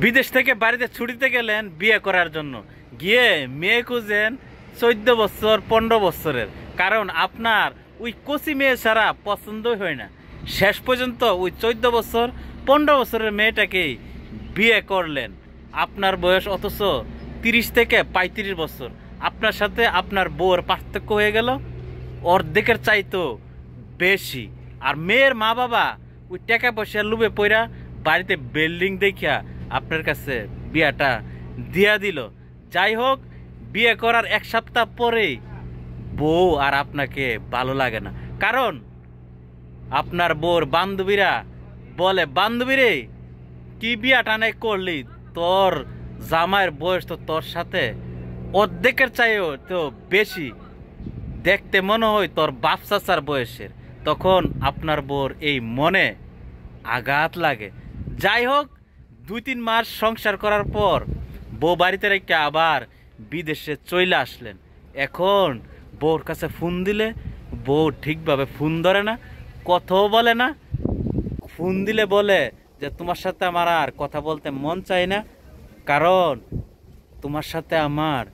বিদেশ থেকে বাড়িতে ছুটিতে গেলেন বিয়ে করার জন্য, গিয়ে মেয়ে খুঁজেন 14 বছর 15 বছরের, কারণ আপনার ওই কচি মেয়ে ছাড়া পছন্দই হয় না। শেষ পর্যন্ত ওই 14 বছর 15 বছরের মেয়েটাকেই বিয়ে করলেন। আপনার বয়স অথচ 30 থেকে 35 বছর। আপনার সাথে আপনার বউর পার্থক্য হয়ে গেল অর্ধেকের চাইতো বেশি। আর মেয়ের মা বাবা ওই টাকা পয়সার লোভে পইরা বাড়িতে বিল্ডিং দেখিয়া আপনার কাছে বিয়াটা দিয়া দিল। যাই হোক, বিয়ে করার 1 সপ্তাহ পরেই বউ আর আপনাকে ভালো লাগে না, কারণ আপনার বউর বান্ধবীরা বলে, বান্ধবী রে কি বিয়াটা নাই করলি, তোর জামাইয়ের বয়স তো তোর সাথে অর্ধেকের চাইও তো বেশি, দেখতে মনে হয় তোর বাপ চাচার বয়সের। তখন আপনার বউর এই মনে আঘাত লাগে। যাই হোক, 2-3 মাস সংসার করার পর বউ বাড়িতে রেখে আবার বিদেশে চলে আসলেন। এখন বউর কাছে ফোন দিলে বউ ঠিকভাবে ফোন ধরে না, কথাও বলে না। ফোন দিলে বলে যে তোমার সাথে আমার আর কথা বলতে মন চায় না, কারণ তোমার সাথে আমার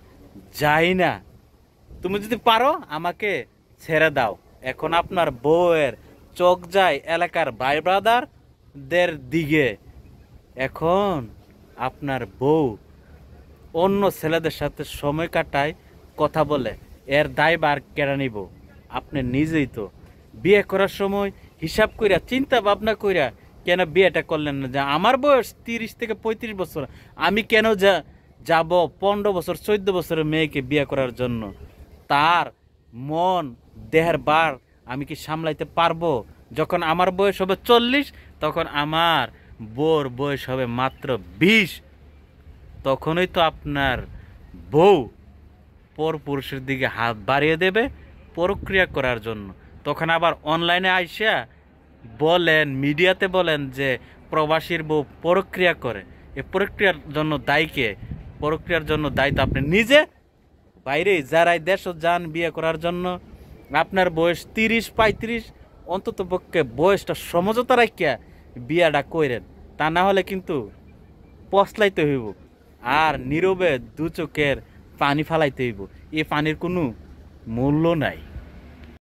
যাই না, তুমি যদি পারো আমাকে ছেড়ে দাও। এখন আপনার বউয়ের চোখ যায় এলাকার ভাই ব্রাদারদের দিকে। এখন আপনার বউ অন্য ছেলেদের সাথে সময় কাটায়, কথা বলে, এর দায়ভার কেড়ে নিব? আপনি নিজেই তো বিয়ে করার সময় হিসাব কইরা চিন্তা ভাবনা কইরা কেন বিয়েটা করলেন না? যে আমার বয়স 30 থেকে 35 বছর, আমি কেন যাব 15 বছর 14 বছরের মেয়েকে বিয়ে করার জন্য? তার মন দেহের বার আমি কি সামলাইতে পারবো? যখন আমার বয়স হবে 40, তখন আমার বউর বয়স হবে মাত্র 20। তখনই তো আপনার বউ পরপুরুষের দিকে হাত বাড়িয়ে দেবে প্রক্রিয়া করার জন্য। তখন আবার অনলাইনে আইসা বলেন, মিডিয়াতে বলেন যে প্রবাসীর বউ প্রক্রিয়া করে। এ প্রক্রিয়ার জন্য দায়ীকে? প্রক্রিয়ার জন্য দায়ী তো আপনি নিজে। বাইরে যারাই দেশ যান বিয়ে করার জন্য, আপনার বয়স 30-35, অন্তত পক্ষে বয়সটা সমঝোতা রাখিয়া বিয়াটা কইরেন, তা না হলে কিন্তু পছলাইতে হইব। আর নীরবে 2 চোখের পানি ফালাইতে হইব, এ পানির কোনো মূল্য নাই।